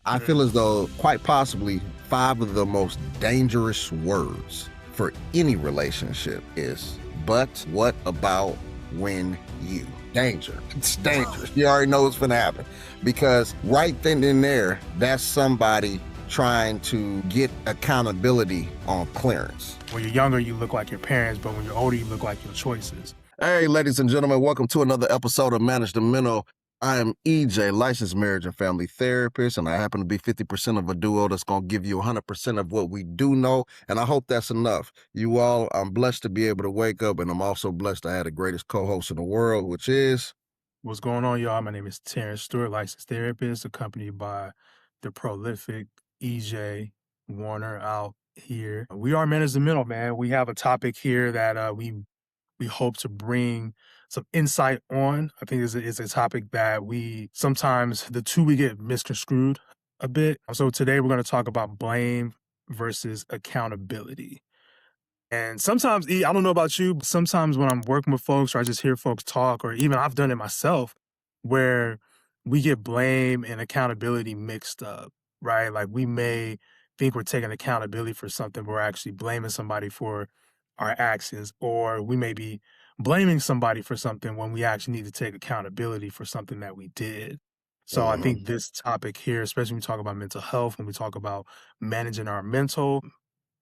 I feel Mm. as though quite possibly 5 of the most dangerous words for any relationship is, but what about when you? Danger. It's dangerous. You already know what's gonna happen. Because right then and there, that's somebody trying to get accountability on clearance. When you're younger, you look like your parents, but when you're older, you look like your choices. Hey, ladies and gentlemen, welcome to another episode of Manage the Mental. I am EJ, licensed marriage and family therapist, and I happen to be 50% of a duo that's going to give you 100% of what we do know, and I hope that's enough. You all, I'm blessed to be able to wake up, and I'm also blessed to have the greatest co-host in the world, which is... What's going on, y'all? My name is Terrence Stewart, licensed therapist, accompanied by the prolific EJ Warner out here. We are Manage the Mental, man. We have a topic here that we hope to bring some insight on. I think it's a topic that we sometimes we get misconstrued a bit. So today we're going to talk about blame versus accountability. And sometimes, I don't know about you, but sometimes when I'm working with folks or I just hear folks talk, or even I've done it myself, where we get blame and accountability mixed up, right? Like we may think we're taking accountability for something, but we're actually blaming somebody for our actions, or we may be blaming somebody for something when we actually need to take accountability for something that we did. So I think this topic here, especially when we talk about mental health, when we talk about managing our mental,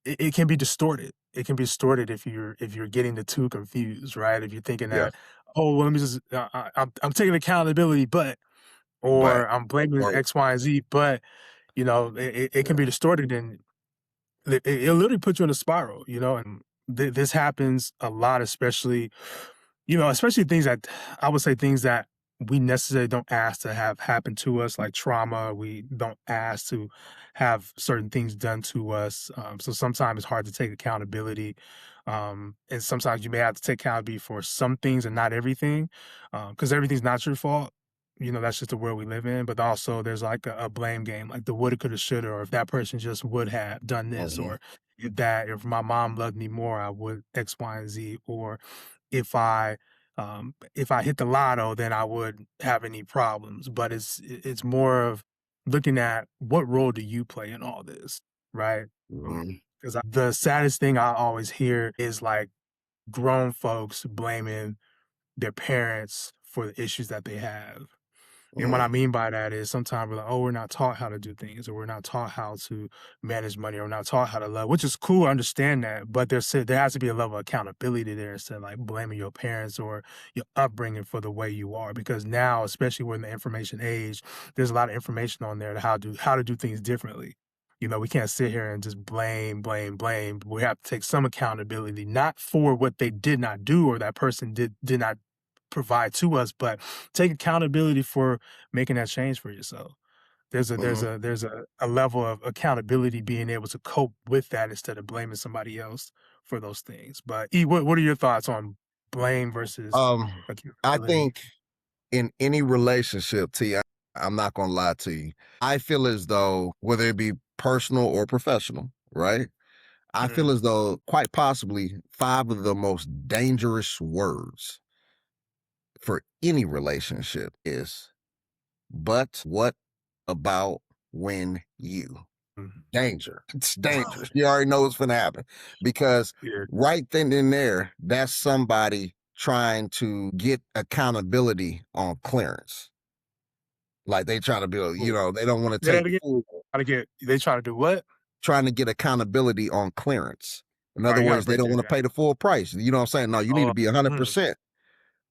it can be distorted. It can be distorted if you're getting the two confused, right? If you're thinking Yeah, that, oh, well, let me just I'm taking accountability, but but... or I'm blaming or, X, Y, and Z, but it can be distorted and it'll literally put you in a spiral, and this happens a lot, especially especially things that I would say things that we necessarily don't ask to have happen to us, like trauma. We don't ask to have certain things done to us. So sometimes it's hard to take accountability. And sometimes you may have to take accountability for some things and not everything, because everything's not your fault. That's just the world we live in. But also there's like a blame game, like the woulda, coulda, shoulda, or if that person just would have done this, Mhm. or if my mom loved me more, I would X, Y, and Z, or if I if I hit the lotto, then I would have any problems. But it's more of looking at what role do you play in all this, right? Mhm. Because the saddest thing I always hear is like grown folks blaming their parents for the issues that they have. And what I Mhm. mean by that is sometimes we're like, oh, we're not taught how to do things, or we're not taught how to manage money, or we're not taught how to love, which is cool. I understand that. But there has to be a level of accountability there instead of like blaming your parents or your upbringing for the way you are. Because now, especially we're in the information age, there's a lot of information on there to how to do things differently. We can't sit here and just blame, blame, blame. We have to take some accountability, not for what they did not do or that person did not provide to us, but take accountability for making that change for yourself. Mhm. There's a level of accountability being able to cope with that instead of blaming somebody else for those things. But what are your thoughts on blame versus Um, I accountability? think in any relationship, I'm not gonna lie to you. I feel as though whether it be personal or professional, right? I feel Mm, as though quite possibly 5 of the most dangerous words for any relationship is, but what about when you? mm. Danger. It's dangerous. You already know what's gonna happen. Because Yeah, right then and there, that's somebody trying to get accountability on clearance. Like they trying to build, cool. they don't want to Say take that again. full... They trying to do what? trying to get accountability on clearance. In All other right, you gotta words, they break don't that want to down. pay the full price. You know what I'm saying? No, you need to be Mm, 100%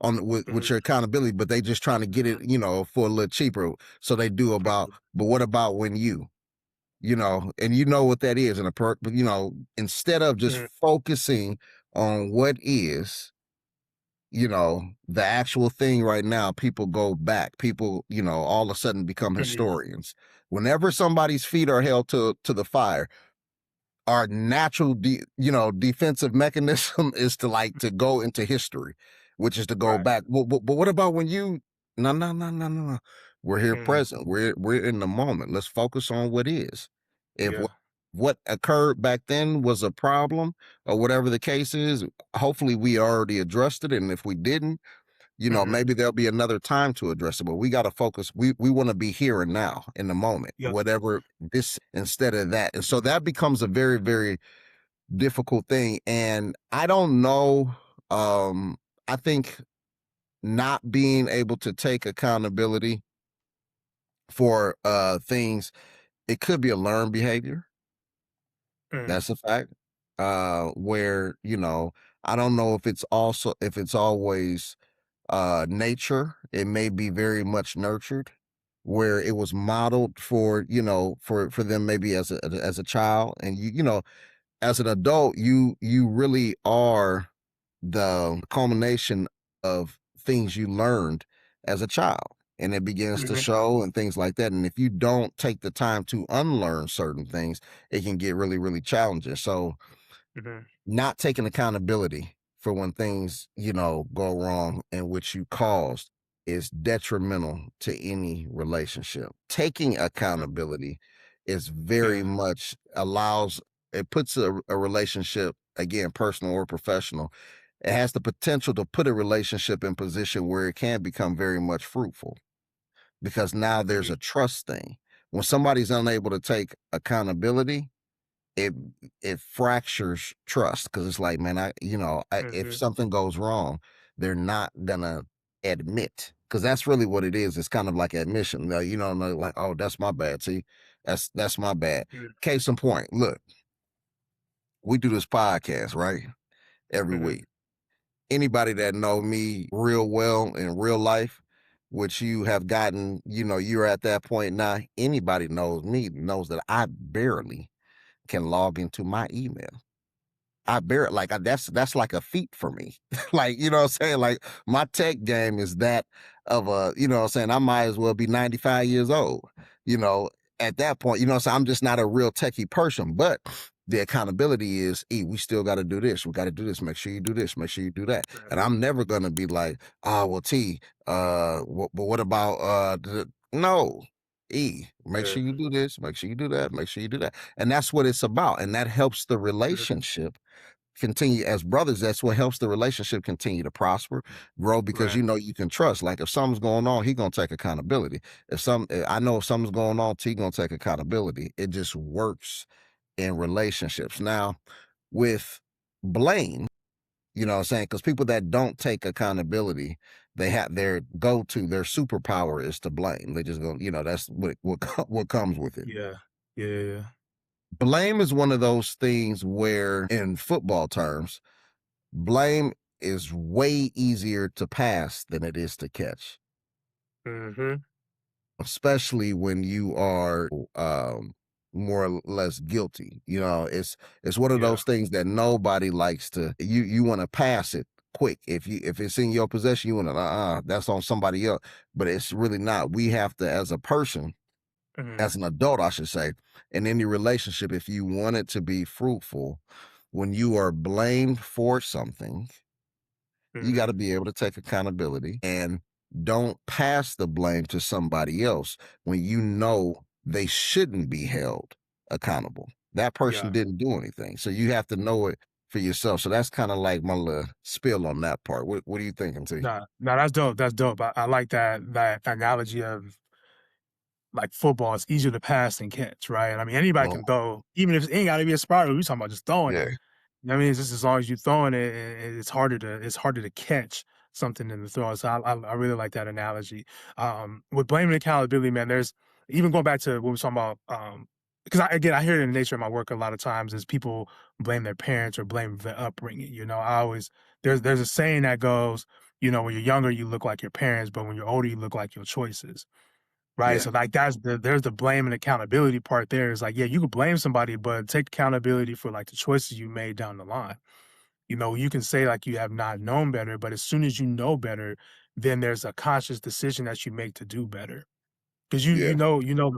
on with mhm, your accountability, but they just trying to get it, mhm, for a little cheaper. So they do about, mhm, but what about when you? And you know what that is in a perk, but instead of just mhm, focusing on what is, the actual thing right now, people go back. People, all of a sudden become mhm. historians. Whenever somebody's feet are held to the fire, our natural defensive mechanism is to like to go into history, which is to go Right. back. But what about when you... no, no, no, no, no, no. We're here Mm, present. We're in the moment. Let's focus on what is. If yeah. what occurred back then was a problem or whatever the case is, hopefully we already addressed it. And if we didn't, Mhm. maybe there'll be another time to address it, but we got to focus. We want to be here and now in the moment, Yep. whatever this instead of that. And so that becomes a very, very difficult thing. And I don't know. I think not being able to take accountability for things, it could be a learned behavior. Mm. That's a fact. Where, I don't know if it's always nature. It may be very much nurtured, where it was modeled for, for them maybe as a child. And as an adult, you really are the culmination of things you learned as a child. And it begins to Mhm. show and things like that. And if you don't take the time to unlearn certain things, it can get really, really challenging. So Mhm. not taking accountability for when things, go wrong and which you caused is detrimental to any relationship. Taking accountability is very Yeah. much allows it puts a relationship, again, personal or professional, it has the potential to put a relationship in position where it can become very much fruitful because now there's Mhm. a trust thing. When somebody's unable to take accountability, it it fractures trust because it's like, man, if Mhm. something goes wrong, they're not gonna admit because that's really what it is. It's kind of like admission. Like, oh, that's my bad. See, that's my bad. Mhm. Case in point, look, we do this podcast right every Mhm. week. Anybody that know me real well in real life, which you have gotten, you're at that point now. Anybody knows me knows that I barely can log into my email. I bear it like that's like a feat for me. Like, you know what I'm saying? Like my tech game is that of what I'm saying? I might as well be 95 years old, you know, at that point, what I'm saying? I'm just not a real techie person, but the accountability is, we still got to do this. We got to do this. Make sure you do this. Make sure you do that. And I'm never going to be like, oh, well, but what about, no, make Yeah. sure you do this. Make sure you do that. Make sure you do that. And that's what it's about. And that helps the Mhm. relationship continue as brothers. That's what helps the relationship continue to prosper, grow, because Right. you can trust. Like if something's going on, he gonna take accountability. I know if something's going on, T gonna take accountability. It just works in relationships. Now with blame, you know what I'm saying? Because people that don't take accountability, they have their superpower is to blame. They just go, that's what comes with it. Yeah. Yeah. Yeah. Blame is one of those things where, in football terms, blame is way easier to pass than it is to catch, Mhm. especially when you are more or less guilty. It's one of Yeah. those things that nobody likes to. You want to pass it quick. If it's in your possession, you want to that's on somebody else, but it's really not. We have to, as a person, Mhm. as an adult, I should say, in any relationship, if you want it to be fruitful, when you are blamed for something, you got Mhm. to be able to take accountability and don't pass the blame to somebody else when you know they shouldn't be held accountable. That person Yeah. didn't do anything. So you have to know it for yourself. So that's kind of like my little spill on that part. What are you thinking, T? Nah, nah, that's dope. That's dope. I like that analogy of like football. It's easier to pass than catch, right? And I mean, anybody Oh, can throw, even if it ain't got to be a spiral. We talking about just throwing yeah, it. You know what I mean? It's just as long as you're throwing it, it's harder to catch something in the throw. So I really like that analogy. With blame and accountability, man, there's even going back to what we were talking about. Because I hear it in the nature of my work a lot of times is people blame their parents or blame the upbringing. I always there's a saying that goes, when you're younger you look like your parents, but when you're older you look like your choices. Right, yeah, so, like, there's the blame and accountability part there. It's like, yeah, you could blame somebody, but take accountability for, like, the choices you made down the line. You can say, like, you have not known better, but as soon as you know better, then there's a conscious decision that you make to do better. 'Cause yeah. you know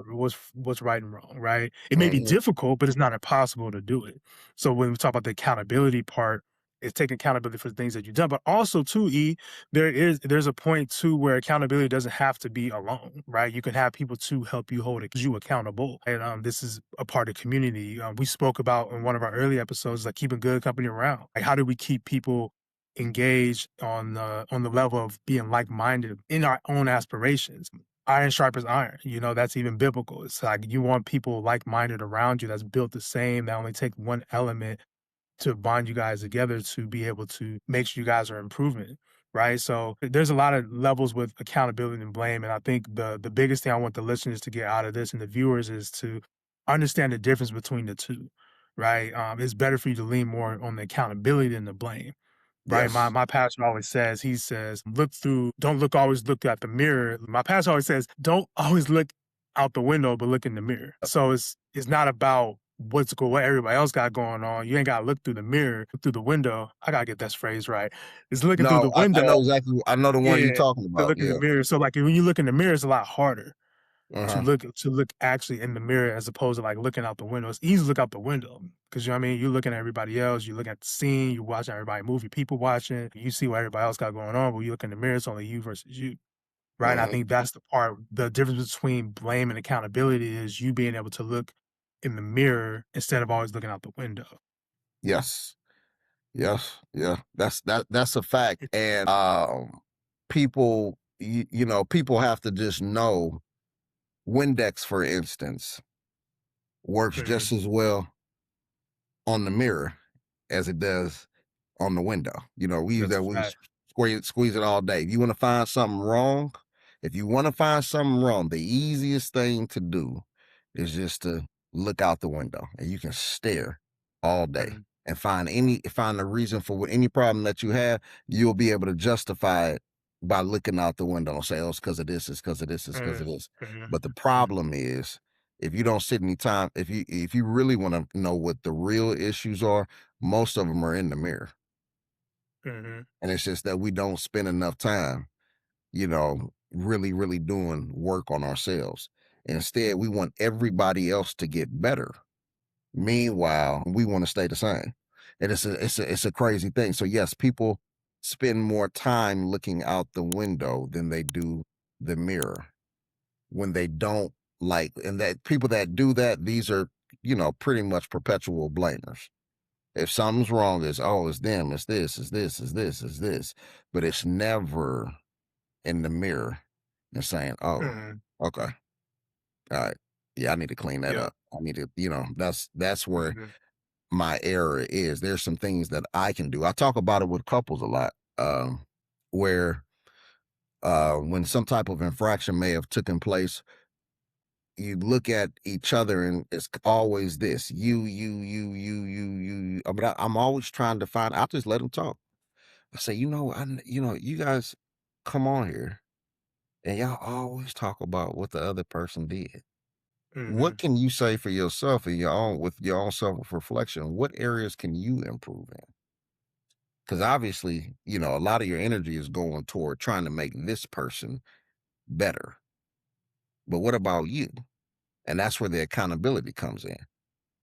what's right and wrong, right? It may be Hmm. difficult, but it's not impossible to do it. So when we talk about the accountability part, it's taking accountability for the things that you've done, but also too, there's a point too where accountability doesn't have to be alone, right? You can have people to help you hold you accountable. And this is a part of community. We spoke about in one of our early episodes, like keeping good company around. Like how do we keep people engage on the level of being like-minded in our own aspirations. Iron sharpens iron, you know, that's even biblical. It's like you want people like-minded around you that's built the same, that only take one element to bond you guys together to be able to make sure you guys are improving, right? So there's a lot of levels with accountability and blame, and I think the biggest thing I want the listeners to get out of this and the viewers is to understand the difference between the two, right? It's better for you to lean more on the accountability than the blame. Right, my Yes. my pastor always says, he says, "Look through, don't look always look at the mirror." My pastor always says, "Don't always look out the window, but look in the mirror." So it's not about what everybody else got going on. You ain't gotta look through the mirror, look through the window. I gotta get that phrase right. It's looking through the No, I know window, exactly. I know the one you're yeah, talking to about. look in the Yeah. mirror. So like when you look in the mirror, it's a lot harder Uh-huh. to look actually in the mirror as opposed to like looking out the window. It's easy to look out the window because you know what I mean. You're looking at everybody else. You look at the scene. You're watching everybody move. Your people watching. You see what everybody else got going on. But you look in the mirror. It's only you versus you, right? And I Uh-huh. think that's the part. The difference between blame and accountability is you being able to look in the mirror instead of always looking out the window. Yes. Yes. Yeah. That's a fact. And people, people have to just know Windex, for instance, works Mhm. just as well on the mirror as it does on the window. We use That's that, a we fact. squeeze it all day. If you want to find something wrong, the easiest thing to do is just to look out the window, and you can stare all day Mhm. and find a reason for any problem that you have. You'll be able to justify it by looking out the window and say, "Oh, it's because of this, it's because of this, it's because of Mhm. this." Mhm. But the Mhm. problem is, if you don't sit any time, if you really want to know what the real issues are, most of them are in the mirror. Mhm. And it's just that we don't spend enough time, really, really doing work on ourselves. Instead, we want everybody else to get better. Meanwhile, we want to stay the same. And it's a crazy thing. So yes, people spend more time looking out the window than they do the mirror when they don't and that people that do that, these are, pretty much perpetual blamers. If something's wrong, it's them, it's this, it's this, it's this, it's this. But it's never in the mirror and saying, "Oh, Mhm. okay, all right. Yeah, I need to clean that Yeah. up. I need to," that's where Mhm. my error is. There's some things that I can do. I talk about it with couples a lot, where when some type of infraction may have taken place, you look at each other and it's always this you. But I'm always trying to find. I'll just let them talk. I say, you guys come on here and y'all always talk about what the other person did. What Mhm. can you say for yourself and with your own self reflection? What areas can you improve in? Because obviously, a lot of your energy is going toward trying to make this person better. But what about you? And that's where the accountability comes in.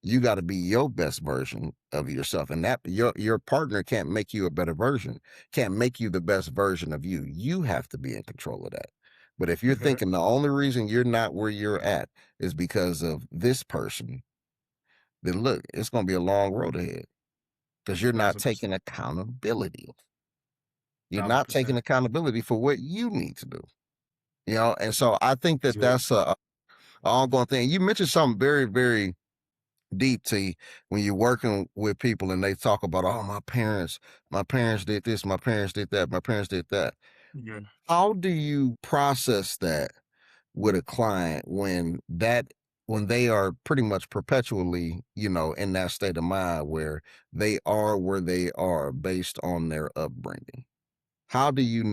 You got to be your best version of yourself, and that your partner can't make you a better version, can't make you the best version of you. You have to be in control of that. But if you're Mhm. thinking the only reason you're not where you're at is because of this person, then look, it's going to be a long road ahead because you're not 1000%. taking accountability. You're not taking 1000%. accountability for what you need to do. And so I think that Yeah. that's a ongoing thing. You mentioned something very, very deep, T, when you're working with people and they talk about, "Oh, my parents did this, my parents did that, my parents did that." Yeah. How do you process that with a client when they are pretty much perpetually, in that state of mind where they are where they are based on their upbringing? How do you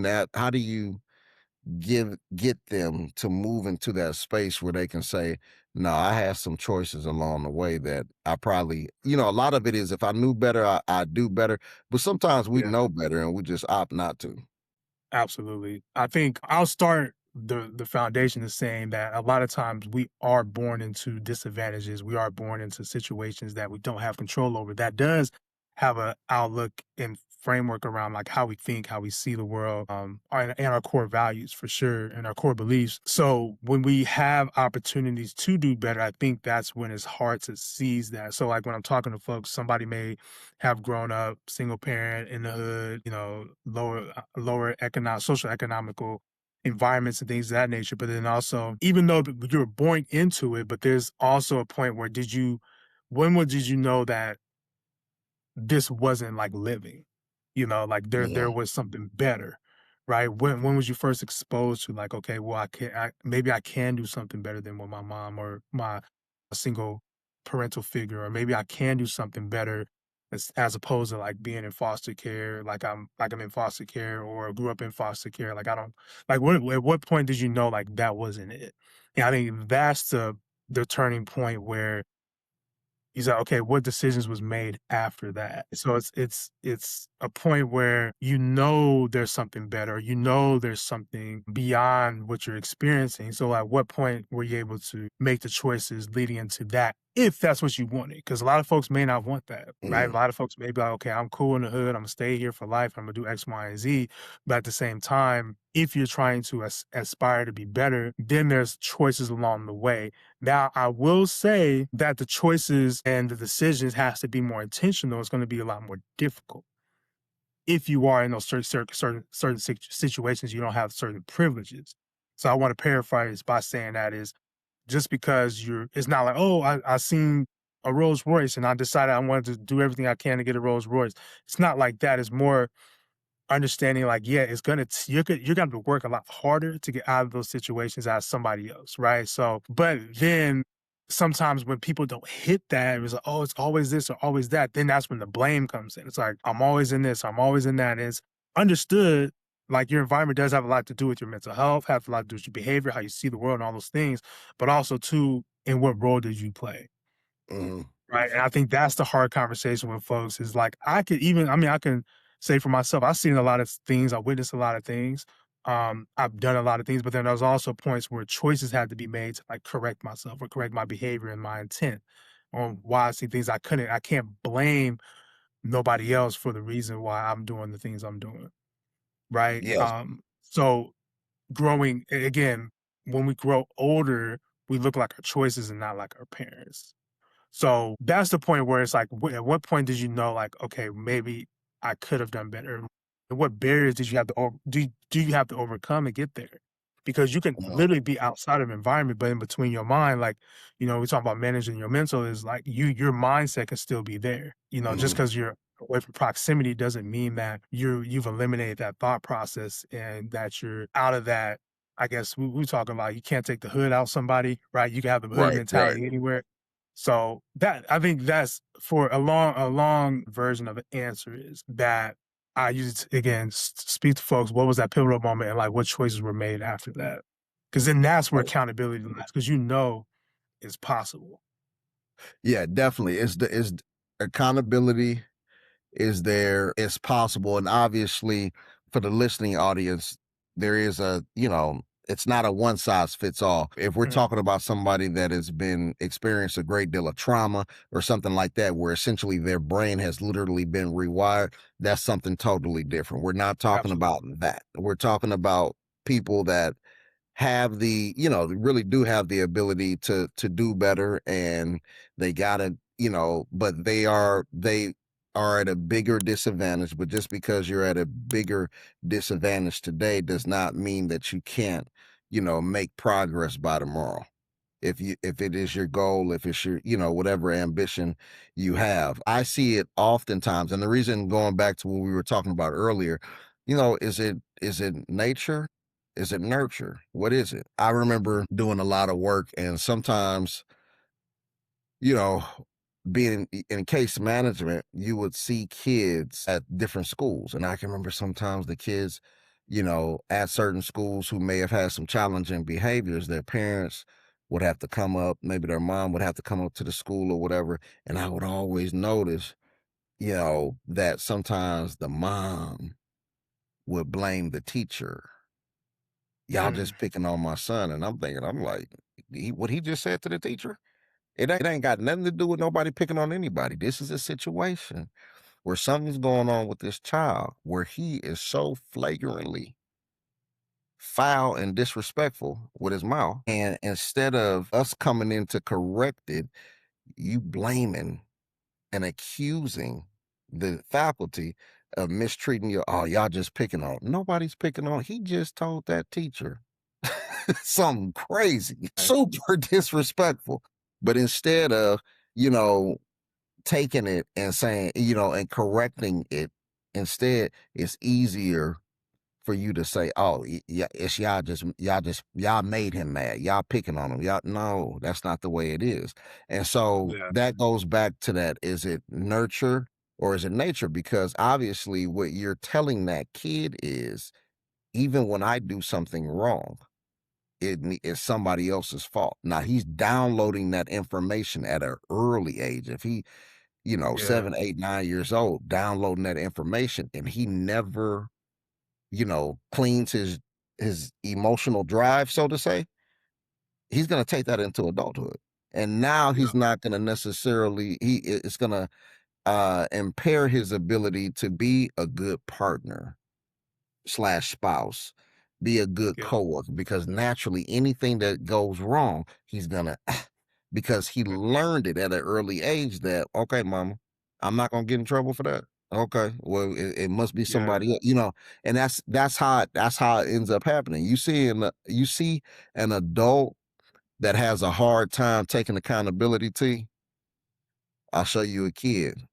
get them to move into that space where they can say, "No, I had some choices along the way that I probably," a lot of it is, if I knew better, I do better. But sometimes we Yeah. know better and we just opt not to. Absolutely. I think I'll start the foundation is saying that a lot of times we are born into disadvantages. We are born into situations that we don't have control over. That does have a outlook and framework around like how we think, how we see the world, and our core values for sure, and our core beliefs. So when we have opportunities to do better, I think that's when it's hard to seize that. So like when I'm talking to folks, somebody may have grown up single parent in the hood, you know, lower economic, social economical environments and things of that nature. But then also, even though you were born into it, but there's also a point where did you know that this wasn't like living, you know, like there Mhm. was something better, right? When was you first exposed to like, okay, well, maybe I can do something better than what my mom or my single parental figure, or maybe I can do something better as opposed to like being in foster care, like I'm in foster care or grew up in foster care. Like I don't like at what point did you know like that wasn't it? And I think that's the turning point where he's like, okay, what decisions was made after that? So it's a point where you know there's something better, you know there's something beyond what you're experiencing. So at what point were you able to make the choices leading into that, if that's what you wanted? Because a lot of folks may not want that, right? A Mhm. lot of folks may be like, okay, I'm cool in the hood, I'm gonna stay here for life, I'm gonna do X, Y, and Z. But at the same time, if you're trying to aspire to be better, then there's choices along the way. Now, I will say that the choices and the decisions has to be more intentional. It's going to be a lot more difficult if you are in those certain situations. You don't have certain privileges. So I want to paraphrase by saying that is just because it's not like, oh, I seen a Rolls Royce and I decided I wanted to do everything I can to get a Rolls Royce. It's not like that. It's more understanding like, yeah, it's gonna you're gonna have to work a lot harder to get out of those situations as somebody else, right? So, but then sometimes when people don't hit that, it's like, oh, it's always this or always that. Then that's when the blame comes in. It's like I'm always in this, I'm always in that. And it's understood. Like your environment does have a lot to do with your mental health, have a lot to do with your behavior, how you see the world, and all those things. But also too, in what role did you play? Mhm. Right, and I think that's the hard conversation with folks is like, I can say for myself, I've seen a lot of things, I witnessed a lot of things, I've done a lot of things, but then there's also points where choices had to be made to, like, correct myself or correct my behavior and my intent on why I see things I can't blame nobody else for the reason why I'm doing the things I'm doing, right? Yes. So again, when we grow older, we look like our choices and not like our parents. So that's the point where it's like, at what point did you know, like, okay, maybe I could have done better? And what barriers did you have to do you have to overcome and get there? Because you can Mhm. literally be outside of environment, but in between your mind, like, you know, we talk about managing your mental is like your mindset can still be there. You know, just Mhm. because you're away from proximity doesn't mean that you've eliminated that thought process and that you're out of that. I guess we talking about you can't take the hood out somebody, right? You can have the hood Right, right. mentality anywhere. So that I think that's for a long version of an answer is that I use it to, again, speak to folks, what was that pivotal moment and like what choices were made after that? Because then that's where Right. accountability lies, because you know it's possible. Yeah, definitely. It's accountability is there, it's possible. And obviously, for the listening audience, there is it's not a one size fits all. If we're Mhm. talking about somebody that has been experienced a great deal of trauma or something like that, where essentially their brain has literally been rewired, that's something totally different. We're not talking about Absolutely. that. We're talking about people that have really do have the ability to do better, and they gotta, but they are at a bigger disadvantage. But just because you're at a bigger disadvantage today does not mean that you can't, make progress by tomorrow. If it is your goal, if it's your, whatever ambition you have. I see it oftentimes. And the reason, going back to what we were talking about earlier, is it nature? Is it nurture? What is it? I remember doing a lot of work, and sometimes, you know, being in case management, you would see kids at different schools. And I can remember sometimes the kids, at certain schools who may have had some challenging behaviors, their parents would have to come up, maybe their mom would have to come up to the school or whatever. And I would always notice, that sometimes the mom would blame the teacher. Y'all Mm, just picking on my son. And I'm like, what he just said to the teacher? It ain't got nothing to do with nobody picking on anybody. This is a situation where something's going on with this child where he is so flagrantly foul and disrespectful with his mouth. And instead of us coming in to correct it, you blaming and accusing the faculty of mistreating you. Oh, y'all just picking on. Nobody's picking on. He just told that teacher something crazy, Right. super disrespectful. But instead of, you know, taking it and saying, and correcting it, instead, it's easier for you to say, "Oh, yeah, it's y'all made him mad. Y'all picking on him. Y'all." No, that's not the way it is. And so Yeah. that goes back to that: is it nurture or is it nature? Because obviously, what you're telling that kid is, even when I do something wrong, it's somebody else's fault. Now he's downloading that information at an early age. If he, Yeah. 7, 8, 9 years old, downloading that information, and he never cleans his emotional drive, so to say, he's gonna take that into adulthood. And now Yeah. he's not gonna necessarily it's gonna impair his ability to be a good partner slash spouse, be a good Yeah. coworker, because naturally anything that goes wrong, he's gonna because he Yeah. learned it at an early age that, okay, mama, I'm not gonna get in trouble for that. Okay, well, it must be Yeah. somebody else, and that's how it ends up happening. You see an adult that has a hard time taking accountability. I'll show you a kid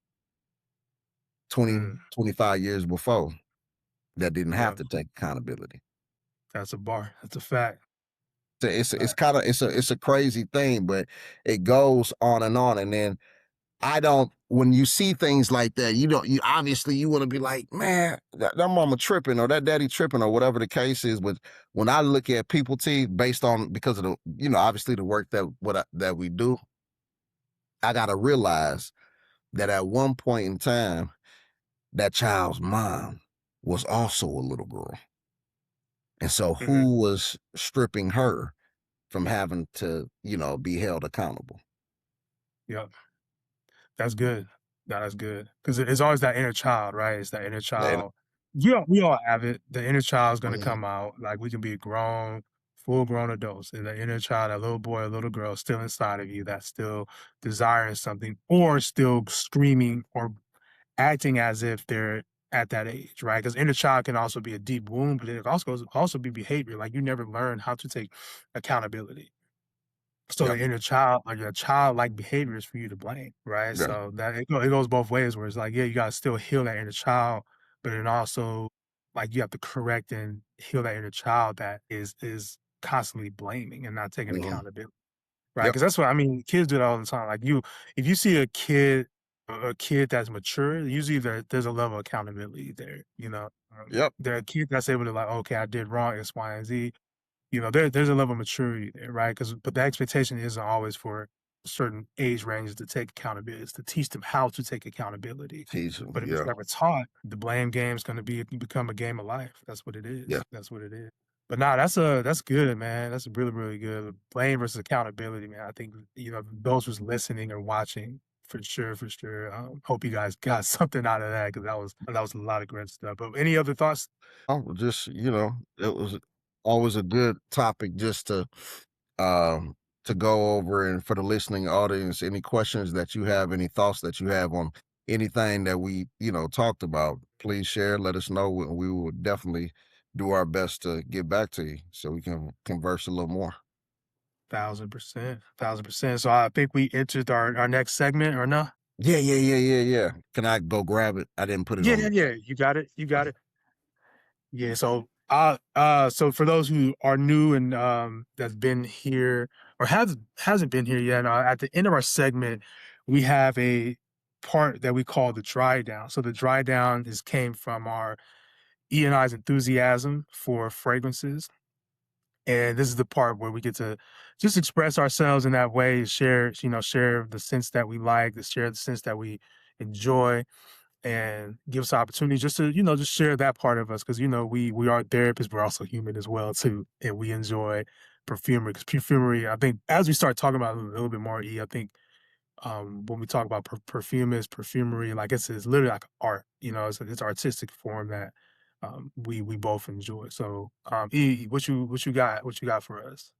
20, Mm. 25 years before that didn't have Yeah. to take accountability. That's a bar. That's a fact. So it's Fact. kind of it's a crazy thing, but it goes on, and then I don't. When you see things like that, you don't. You obviously you want to be like, man, that mama tripping or that daddy tripping or whatever the case is. But when I look at people, based on because of the obviously the work that we do, I gotta realize that at one point in time, that child's mom was also a little girl, and so Mhm. who was stripping her from having to be held accountable? Yep. That's good. That's good. Because it's always that inner child, right? It's that inner And child. Yeah, we all have it. The inner child is gonna mhm, come out. Like, we can be grown, full-grown adults, and the inner child, that little boy or little girl still inside of you that's still desiring something or still screaming or acting as if they're at that age, right? Because inner child can also be a deep wound, but it also be behavior. Like, you never learn how to take accountability. So yep, the inner child, like your childlike behavior is for you to blame, right? yeah, So that it goes both ways where it's like, yeah, you gotta still heal that inner child, but then also like you have to correct and heal that inner child that is constantly blaming and not taking hmm, accountability. Right? yep, Because that's what I mean, kids do that all the time. Like if you see a kid that's mature, usually there's a level of accountability there, you know? yep, They're a kid that's able to like, "Okay, I did wrong X, Y, and Z." There's a level of maturity there, right? Because but the expectation isn't always for certain age ranges to take accountability. It's to teach them how to take accountability. teach 'em, But if it's yeah, never taught, the blame game is gonna become a game of life. That's what it yeah. is. That's what it is. But nah, that's good, man. That's really, really good. Blame versus accountability, man. I think, those who's listening or watching, for sure, for sure. Hope you guys got something out of that because that was a lot of great stuff. But any other thoughts? Oh, just it was always a good topic just um to go over, and for the listening audience, any questions that you have, any thoughts that you have on anything that we talked about, please share. Let us know. We will definitely do our best to get back to you so we can converse a little more. 1,000%, 1,000%. So I think we entered our next segment or no? Yeah, yeah, yeah, yeah, yeah. Can I go grab it? I didn't put it Yeah, on yeah, the. yeah. You got it. You got it. Yeah. So for those who are new and that's been here or hasn't been here yet, at the end of our segment, we have a part that we call the dry down. So the dry down came from our E and I's enthusiasm for fragrances. And this is the part where we get to just express ourselves in that way, share the sense that we like, to share the sense that we enjoy, and give us opportunity just to, just share that part of us. Cause we are therapists, we're also human as well too. And we enjoy perfumery. Cause perfumery, I think as we start talking about it a little bit more, I think When we talk about perfumists, perfumery, like it's literally like art, you know, it's artistic form that we both enjoy. So, E, what you got for us?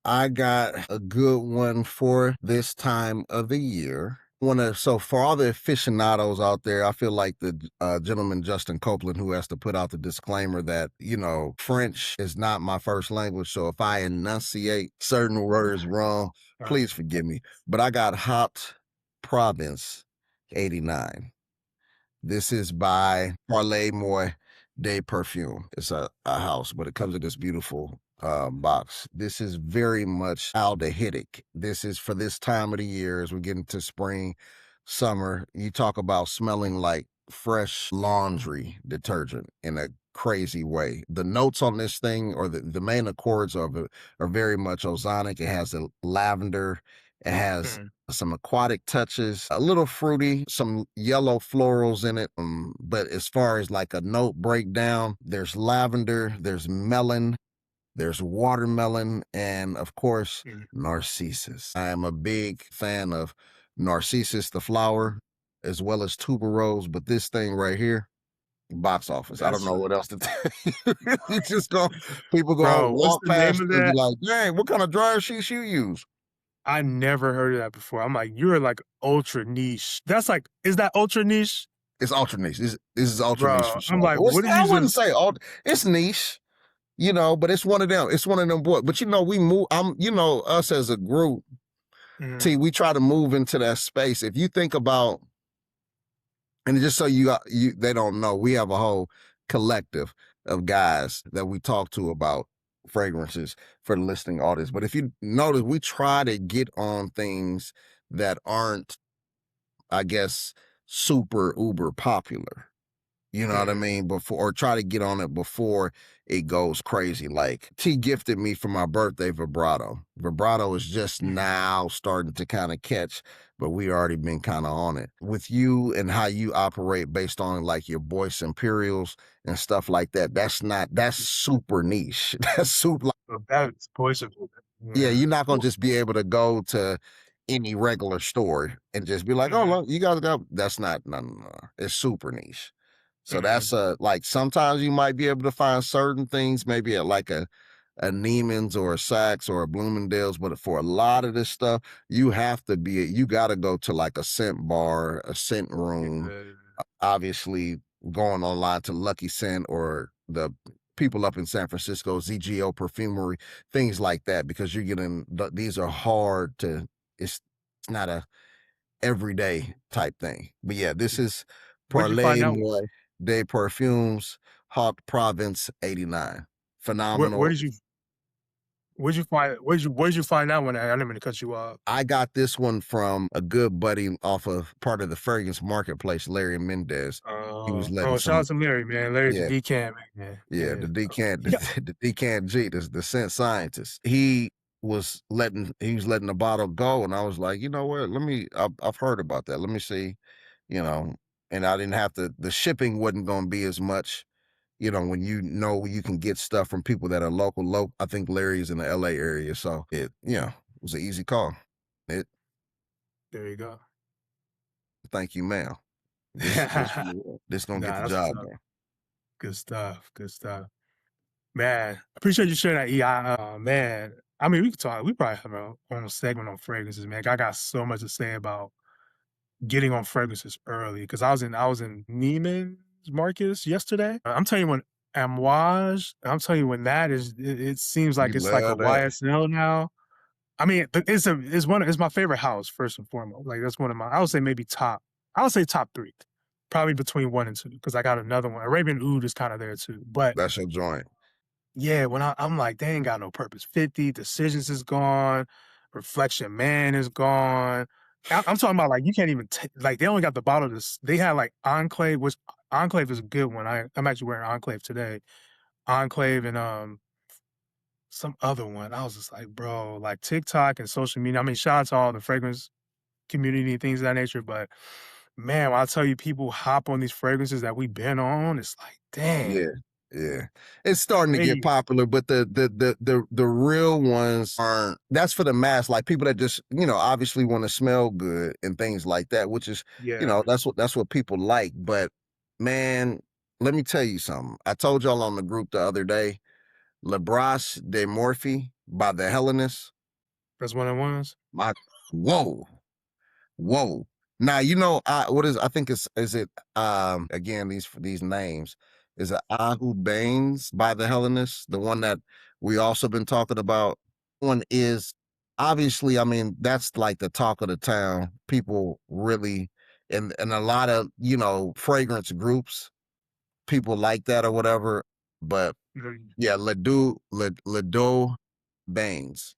I got a good one for this time of the year. So for all the aficionados out there, I feel like the gentleman Justin Copeland, who has to put out the disclaimer that, French is not my first language. So if I enunciate certain words wrong, Right. please forgive me. But I got Haute Provence 89. This is by Parle Moi de Parfum. It's a house, but it comes in this beautiful box. This is very much aldehydic. This is for this time of the year as we get into spring, summer. You talk about smelling like fresh laundry detergent in a crazy way. The notes on this thing, or the main accords of it, are very much ozonic. It has a lavender. It has Mhm. some aquatic touches, a little fruity, some yellow florals in it. But as far as like a note breakdown, there's lavender, there's melon, there's watermelon, and of course, Mhm. narcissus. I am a big fan of narcissus, the flower, as well as tuberose, but this thing right here, box office. I don't That's know what else to tell you. You just go, people go bro. What's walk the name past of you and be that? like, dang, what kind of dryer sheets you use? I never heard of that before. I'm like, you're like ultra niche. That's like, is that ultra niche, It's ultra niche. This is ultra niche bro? for I'm sure. like, what did you I wouldn't just? say ultra. It's niche, but it's one of them. It's one of them boys. But we move. Us as a group. Mhm. See, we try to move into that space. If you think about, and just so they don't know, we have a whole collective of guys that we talk to about fragrances for the listening audience. But if you notice, we try to get on things that aren't, I guess, super uber popular. You know what I Mhm. mean? Or try to get on it before it goes crazy. Like T gifted me for my birthday vibrato. Vibrato is just Mhm. now starting to kind of catch, but we already been kind of on it. With you and how you operate based on like your Boyce Imperials and stuff like that, that's super niche. That's super. So that's poison. Yeah, Yeah. you're not gonna Well, just be able to go to any regular store and just be like, "Oh, mhm. look, you guys got." That's not no, no, no. It's super niche. So Mhm. that's like sometimes you might be able to find certain things, maybe at like a Neiman's or a Saks or a Bloomingdale's, but for a lot of this stuff, you got to go to like a scent bar, a scent room, Yeah. obviously going online to Lucky Scent or the people up in San Francisco, ZGO Perfumery, things like that, because you're getting these are hard to. It's not a everyday type thing. But yeah, this is Where'd you find Parle that one? Moi de Parfums, Haute Province 89. Where Phenomenal. did you where'd you find that one at? I didn't mean to cut you off. I got this one from a good buddy off of part of the fragrance marketplace, Larry Mendez. He was letting Shout out some, to Larry, man. Larry's a yeah, decant man. yeah, Yeah. the decant, Yeah. the decant G, the scent scientist. He was letting the bottle go, and I was like, you know what? I've heard about that. Let me see, you know, and I didn't have to. The shipping wasn't going to be as much, when you can get stuff from people that are local. I think Larry's in the LA area, so it was an easy call. It, There you go. thank you, ma'am. This gonna get Nah, the that's what's job up. done. Good stuff. Good stuff. Man, appreciate you sharing that. Yeah, man. I mean, we could talk. We probably have our own segment on fragrances, man. I got so much to say about getting on fragrances early because I was in Neiman's Marcus yesterday. I'm telling you when Amouage. I'm telling you when that is. It seems You like it's like a love that. YSL now. I mean, it's my favorite house first and foremost. Like that's one of my. I would say maybe top. I would say top three, probably between one and two because I got another one. Arabian Oud is kind of there too, but That's your joint. yeah, when I'm like, they ain't got no purpose. 50 Decisions is gone. Reflection Man is gone. I'm talking about like you can't even like they only got the bottle. They had like Enclave, which Enclave is a good one. I'm actually wearing Enclave today. Enclave and some other one. I was just like, bro, like TikTok and social media. I mean, shout out to all the fragrance community and things of that nature. But man, when I tell you people hop on these fragrances that we've been on, it's like, Yeah. dang. Yeah, it's starting to get Hey, popular, but the real ones aren't. That's for the mass, like people that just obviously want to smell good and things like that, which is yeah, that's what people like. But man, let me tell you something. I told y'all on the group the other day, Lebras de Morphee by the Hellenist. that's one of the ones. My whoa, whoa. Now what is I think it's is it again these names is it Ahu Baines by the Hellenists, the one that we also been talking about. One is obviously, I mean, that's like the talk of the town. People really and a lot of fragrance groups, people like that or whatever. But Mhm. yeah, Ledo Baines.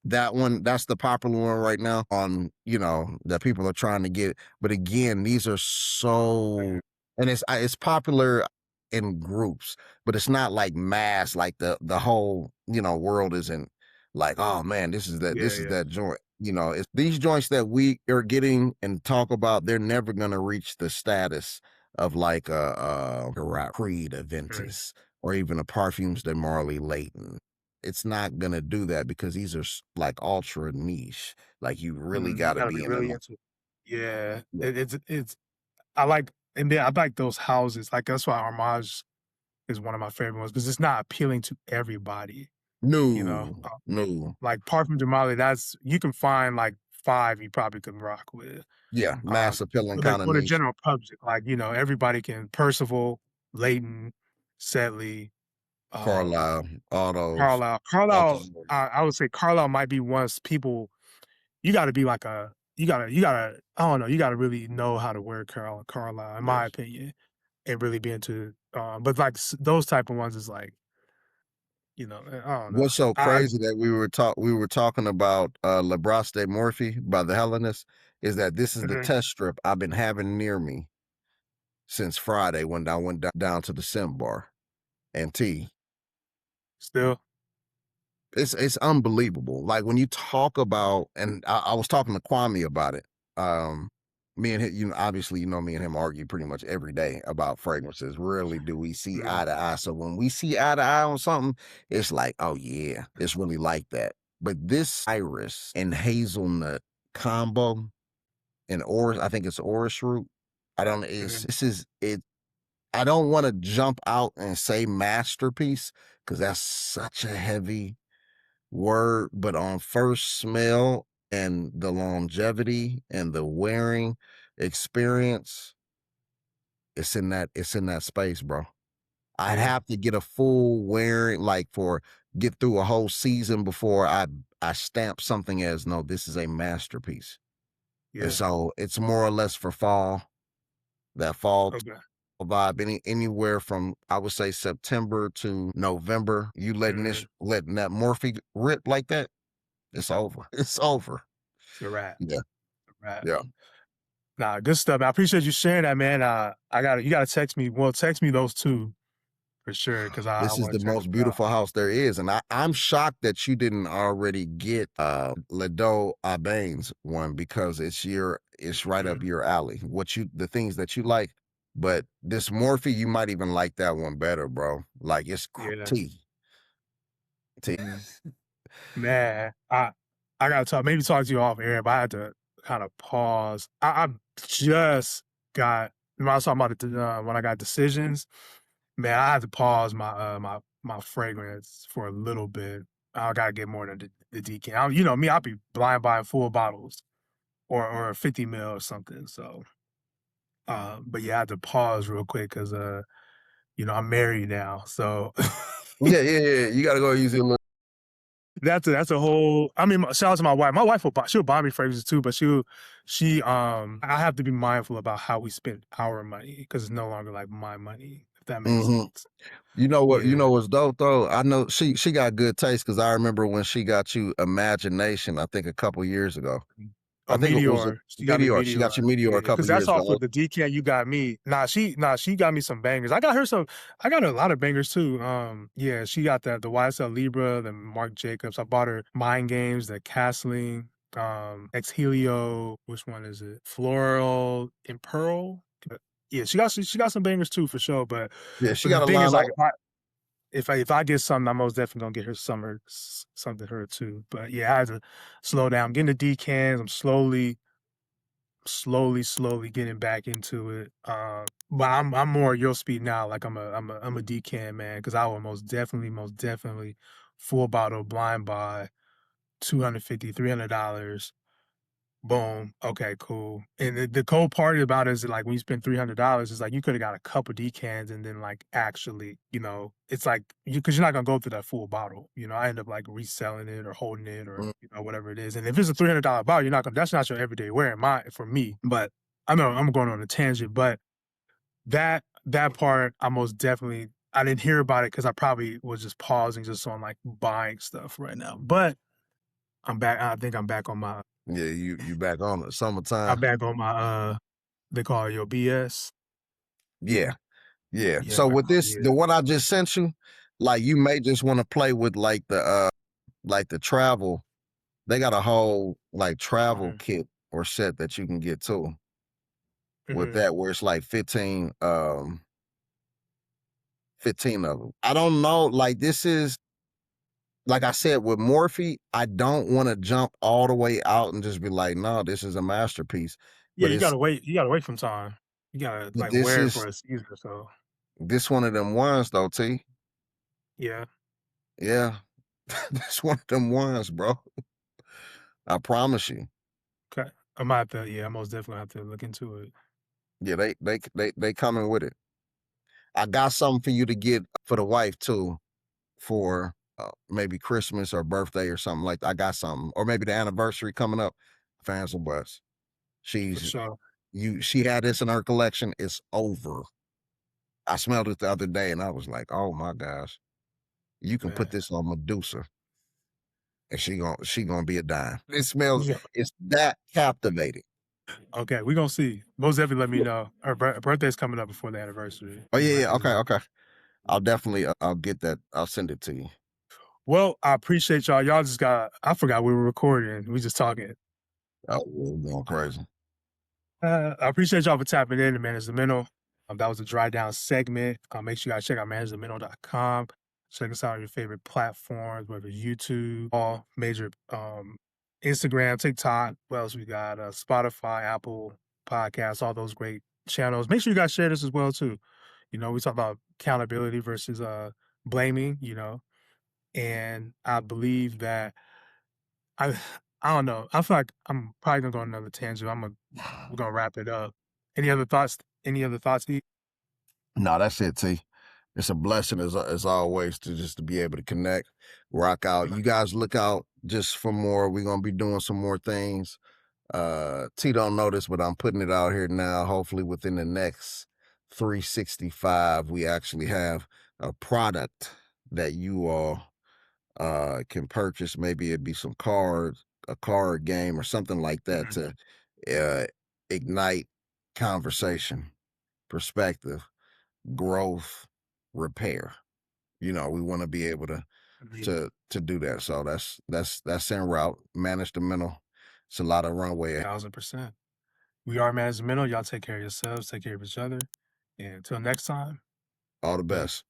That one, that's the popular one right now on, that people are trying to get. But again, these are so, and it's popular in groups, but it's not like mass, like the whole, world isn't like, oh man, Yeah, this is yeah. that joint. It's these joints that we are getting and talk about, they're never gonna reach the status of like a Creed Mhm. Aventus or even a Parfums de Marley Leighton. It's not gonna do that because these are like ultra niche. Like you really You got to gotta be be in the really into it. Yeah, yeah. it's I like, and then I like those houses. Like that's why Armage is one of my favorite ones because it's not appealing to everybody. You know, No, no, like Parfum de Marley, that's you can find like 5 you probably can rock with. yeah, Um, mass appealing for the kind of for the niche. general public, like everybody can Percival, Leighton, Sedley, Carlisle, all those, Carlisle. all Carlisle, those. I would say Carlisle might be once people you got to be like a you gotta I don't know you got to really know how to wear Carlisle in my Yes. opinion and really be into but like those type of ones is like I don't know What's so I crazy that we were talking about Lebras de Morphee by the Hellenist is that this is the mhm, test strip I've been having near me since Friday when I went down to the Sim Bar and T. still It's unbelievable. Like when you talk about, and I was talking to Kwame about it. Me and him, obviously, me and him argue pretty much every day about fragrances. Rarely do we see mhm, eye to eye. So when we see eye to eye on something, it's like, oh yeah, it's really like that. But this iris and hazelnut combo and orris, I think it's orris root. I don't know. mhm, This is it. I don't want to jump out and say masterpiece because that's such a heavy word, but on first smell and the longevity and the wearing experience, it's in that space, bro. I'd yeah have to get a full wearing, like get through a whole season before I stamp something as no, this is a masterpiece. And yeah so it's more or less for fall, that fall okay vibe, anywhere from I would say September to November. You mhm, letting that Morphee rip like that, it's over. It's over. it's a wrap Yeah, wrap yeah. nah good stuff man. I appreciate you sharing that man you gotta text me those two for sure because I This is want the to check most them out. beautiful house there is, and I'm shocked that you didn't already get Ledo Baines one because it's right up Mhm, your alley. The things that you like, but this Morphe, you might even like that one better, bro. Like it's yeah tea. mhm. Man, I gotta talk to you off air, but I had to kind of pause. I just got when I was talking about when I got decisions. Man, I had to pause my fragrance for a little bit. I gotta get more than the decant. You know me, I'll be blind buying full bottles or 50 mil or something. So, but yeah, I had to pause real quick because I'm married now, so. Yeah, yeah, yeah. You gotta go use your little. That's a whole. I mean, shout out to my wife. My wife she'll buy me fragrances too, but I have to be mindful about how we spend our money because it's no longer like my money. If that makes Hmm. sense. You know what? You Yeah. know what's dope though? I know she got good taste because I remember when she got you Imagination. I think a couple years ago. I Oh, think it was a Meteor. She got me Meteor. She Meteor. got you Meteor Yeah, a couple because that's years off ago. with the decant you got me. She got me some bangers. I got her some. I got a lot of bangers too. Yeah, she got the YSL Libra, the Marc Jacobs. I bought her Mind Games, the Castling, Ex Helio. Which one is it? Floral and Pearl. Yeah, she got some bangers too for sure. But Yeah, she but the got a thing is, line like, up. if I get something, I'm most definitely gonna get her something her too. But yeah, I had to slow down. I'm getting the decans. I'm slowly getting back into it. But I'm more your speed now. Like I'm a decan man because I will most definitely full bottle blind buy $250, $300. Boom. Okay, cool. And the cool part about it is that, like, when you spend $300, it's like you could have got a couple decants and then, like, actually, it's like because you're not gonna go through that full bottle. I end up like reselling it or holding it or Mm. whatever it is. And if it's a $300 bottle, you're not gonna. That's not your everyday wear. For me. But I know I'm going on a tangent. But that part, I didn't hear about it because I probably was just pausing just on like buying stuff right now. But I'm back. I think Yeah, you back on it. Summertime. I'm back on my they call it your BS. Yeah, yeah. Yeah, So back with on my this, the BS. one I just sent you, like you may just want to play with like the travel. They got a whole like travel Mhm, kit or set that you can get too with mhm. that where it's like 15 of them. I don't know. Like this is like I said with Morphee, I don't want to jump all the way out and just be like, no, this is a masterpiece. Yeah, But you it's gotta wait. You gotta wait some time. You gotta but like this wear it for is a season or so. this one of them ones though, T. Yeah. Yeah. This one of them ones, bro. I promise you. Okay. I might have to. Yeah, I most definitely have to look into it. Yeah, they coming with it. I got something for you to get for the wife too, for maybe Christmas or birthday or something like that. I got something, or maybe the anniversary coming up. Fans will bless. For She's sure, she had this in her collection. It's over. I smelled it the other day and I was like, oh my gosh, you can put man. this on Medusa and she gonna be a dime. It smells, Yeah. it's that captivating. Okay, we gonna see. Most definitely let me know. Her birthday's coming up before the anniversary. Oh We yeah, gonna have yeah. to Okay, do it. okay. I'll definitely I'll get that. I'll send it to you. Well, I appreciate y'all. Y'all just got. I forgot we were recording. We just talking. Oh, we're going crazy. I appreciate y'all for tapping in to Manage the Mental. That was a dry down segment. Make sure you guys check out managethemental.com. Check us out on your favorite platforms, whether it's YouTube, all major Instagram, TikTok. What else we got? Spotify, Apple Podcasts, all those great channels. Make sure you guys share this as well too. We talk about accountability versus blaming, and I believe that I I don't know. I feel like I'm probably gonna go on another tangent. We're gonna wrap it up. Any other thoughts? Any other thoughts? E? No, that's it, T. It's a blessing as always to be able to connect, rock out. You guys look out just for more. We're gonna be doing some more things. T don't know this, but I'm putting it out here now. Hopefully within the next 365, we actually have a product that you all can purchase. Maybe it'd be some cards, a card game, or something like that Mhm. to uh, ignite conversation, perspective, growth, repair. We want to be able to Yeah, to do that. So that's en route. Manage the mental. It's a lot of runway ahead. 1000%. We are Management. Y'all take care of yourselves. Take care of each other. And until next time, All the peace. best.